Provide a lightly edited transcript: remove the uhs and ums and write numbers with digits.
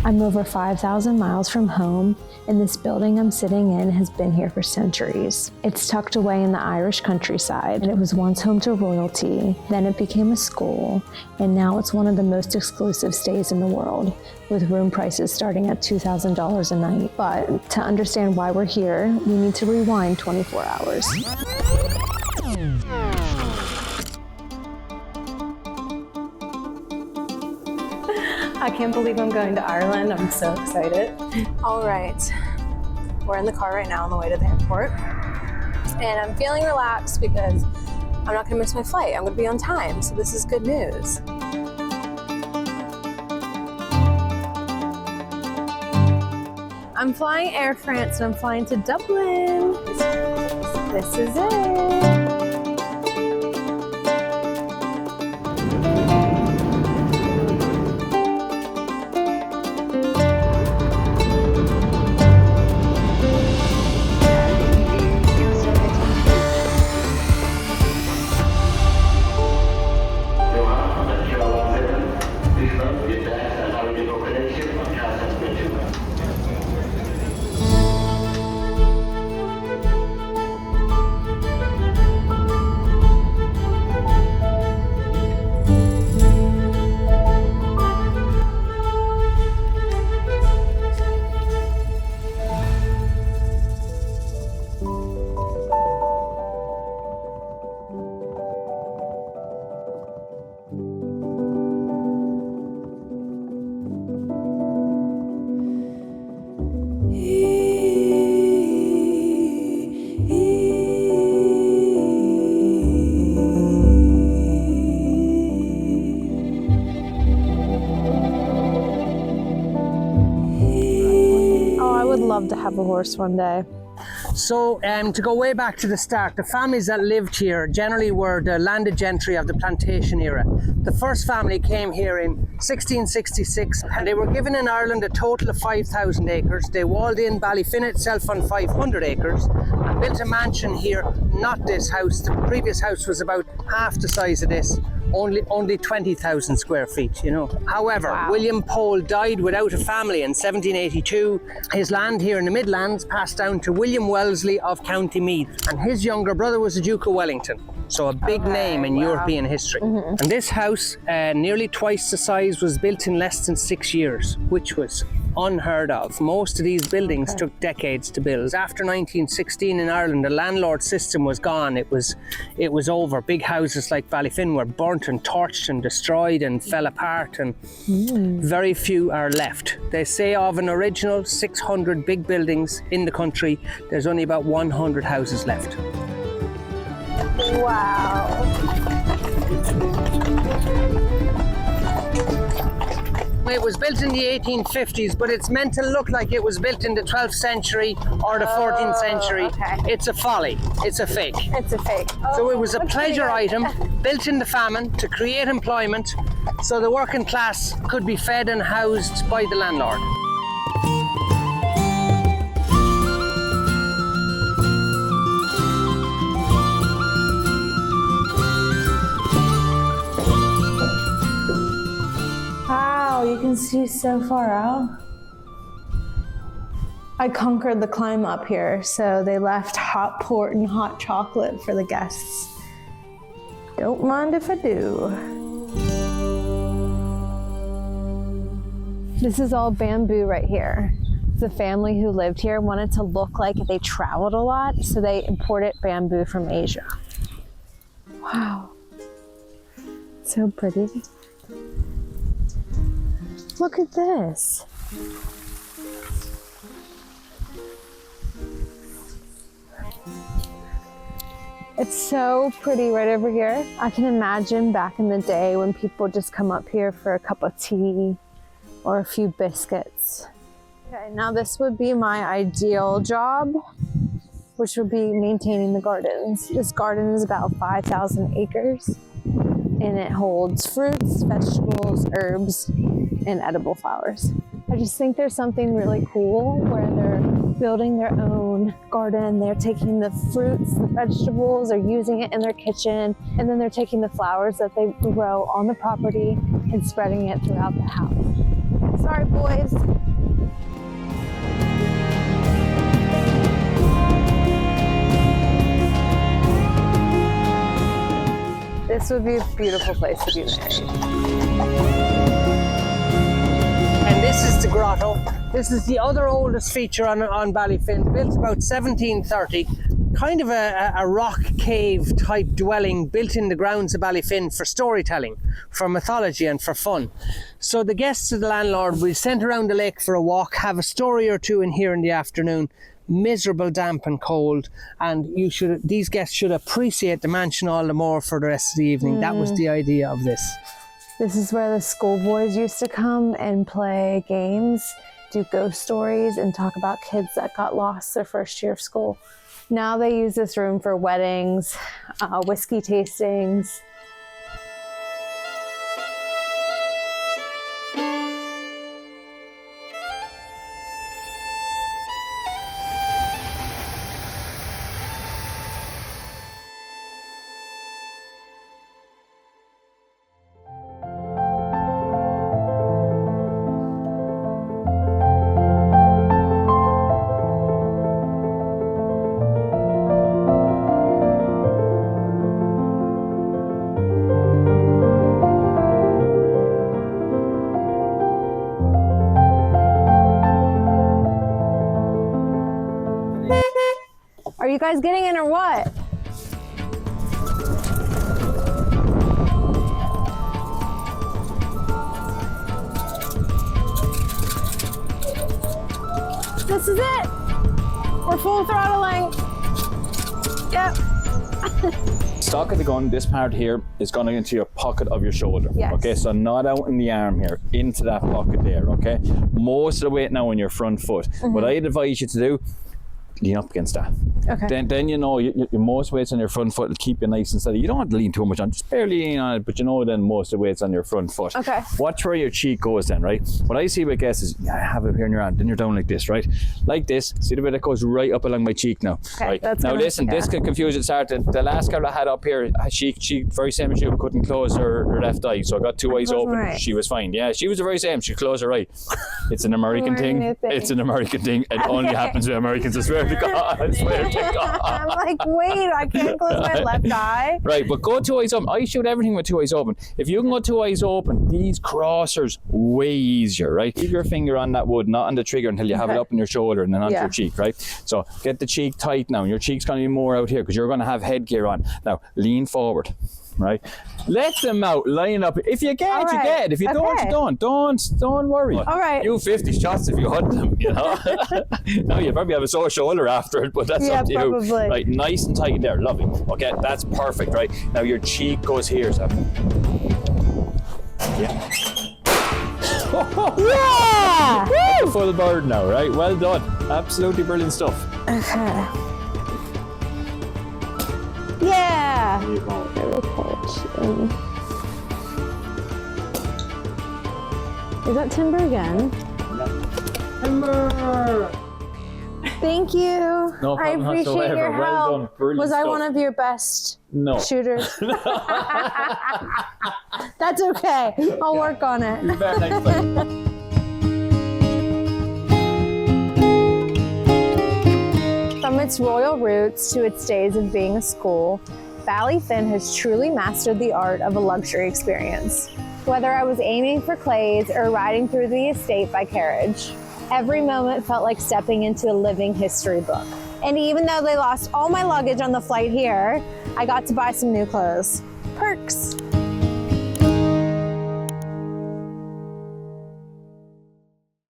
I'm over 5,000 miles from home, and this building I'm sitting in has been here for centuries. It's tucked away in the Irish countryside, and it was once home to royalty, then it became a school, and now it's one of the most exclusive stays in the world, with room prices starting at $2,000 a night. But to understand why we're here, we need to rewind 24 hours. I can't believe I'm going to Ireland. I'm so excited. All right, we're in the car right now on the way to the airport. And I'm feeling relaxed because I'm not gonna miss my flight. I'm gonna be on time, so this is good news. I'm flying Air France and I'm flying to Dublin. This is it. Love to have a horse one day. So to go way back to the start, the families that lived here generally were the landed gentry of the plantation era. The first family came here in 1666 and they were given in Ireland a total of 5,000 acres. They walled in Ballyfin itself on 500 acres and built a mansion here, not this house. The previous house was about half the size of this. Only 20,000 square feet, you know. However, wow. William Pole died without a family in 1782. His land here in the Midlands passed down to William Wellesley of County Meath, and his younger brother was the Duke of Wellington. So a big name in European history. And this house, nearly twice the size, was built in less than 6 years, which was unheard of. Most of these buildings took decades to build. After 1916 in Ireland, the landlord system was gone. It was over. Big houses like Ballyfin were burnt and torched and destroyed and fell apart, and very few are left. They say of an original 600 big buildings in the country, there's only about 100 houses left. Wow. It was built in the 1850s, but it's meant to look like it was built in the 12th century or the 14th century. Okay. It's a folly. It's a fake. It's a fake. So it was a pleasure item built in the famine to create employment so the working class could be fed and housed by the landlord. You can see so far out. I conquered the climb up here, so they left hot port and hot chocolate for the guests. Don't mind if I do. This is all bamboo right here. The family who lived here wanted to look like they traveled a lot, so they imported bamboo from Asia. Wow, so pretty. Look at this. It's so pretty right over here. I can imagine back in the day when people just come up here for a cup of tea or a few biscuits. Okay, now this would be my ideal job, which would be maintaining the gardens. This garden is about 5,000 acres. And it holds fruits, vegetables, herbs, and edible flowers. I just think there's something really cool where they're building their own garden. They're taking the fruits, the vegetables, they're using it in their kitchen, and then they're taking the flowers that they grow on the property and spreading it throughout the house. Sorry, boys. This would be a beautiful place to be married. And this is the grotto. This is the other oldest feature on Ballyfin, built about 1730. Kind of a rock cave type dwelling built in the grounds of Ballyfin for storytelling, for mythology and for fun. So the guests of the landlord will send around the lake for a walk, have a story or two in here in the afternoon. Miserable, damp and cold, and these guests should appreciate the mansion all the more for the rest of the evening. That was the idea of this. This is where the schoolboys used to come and play games, do ghost stories, and talk about kids that got lost their first year of school. Now they use this room for weddings, whiskey tastings. Are you guys getting in or what? This is it. We're full throttling. Yep. Stock of the gun, this part here is going into your pocket of your shoulder. Yes. Okay, so not out in the arm here, into that pocket there, okay? Most of the weight now on your front foot. What I'd advise you to do, lean up against that. Okay. Then you know your most weight's on your front foot will keep you nice and steady. You don't have to lean too much on, just barely lean on it, but you know then most of the weight's on your front foot. Okay. Watch where your cheek goes then, right? What I see with guests is, have it here in your arm, then you're down like this, right? Like this, see the bit that goes right up along my cheek now. Okay, right? that's now gonna- listen, yeah. this can confuse it, start. The last girl I had up here, she very same as you, couldn't close her left eye, so I got two eyes wasn't open. right. She was fine. Yeah, she was the very same, she closed her eye. It's an American Learning thing. new things. It's an American thing. It only happens with Americans, I swear to God. I swear to God. I'm like, wait, I can't close my left eye. Right, but go two eyes open. I shoot everything with two eyes open. If you can go two eyes open, these crossers way easier, right? Keep your finger on that wood, not on the trigger until you have it up on your shoulder and then onto your cheek, right? So get the cheek tight now. Your cheek's going to be more out here because you're going to have headgear on. Now lean forward, right? Let them out, line up. If you get, you get. If you don't, you don't. Don't worry. All right. You 50 shots if you hunt them, you know. No, you probably have a sore shoulder after it, but that's up to you. probably. Right, nice and tight there, lovely. Okay, that's perfect, right? Now your cheek goes here, so. Yeah. Yeah! Woo! Full bird now, right? Well done. Absolutely brilliant stuff. Okay. Yeah! There you go. Is that timber again? Timber! Thank you. No I problem appreciate whatsoever. your Well help. done. Brilliant Was I stuff. one of your best No. shooters? That's okay. I'll work on it. You better next time. From its royal roots to its days of being a school, Ballyfin has truly mastered the art of a luxury experience. Whether I was aiming for clays or riding through the estate by carriage, every moment felt like stepping into a living history book. And even though they lost all my luggage on the flight here, I got to buy some new clothes. Perks.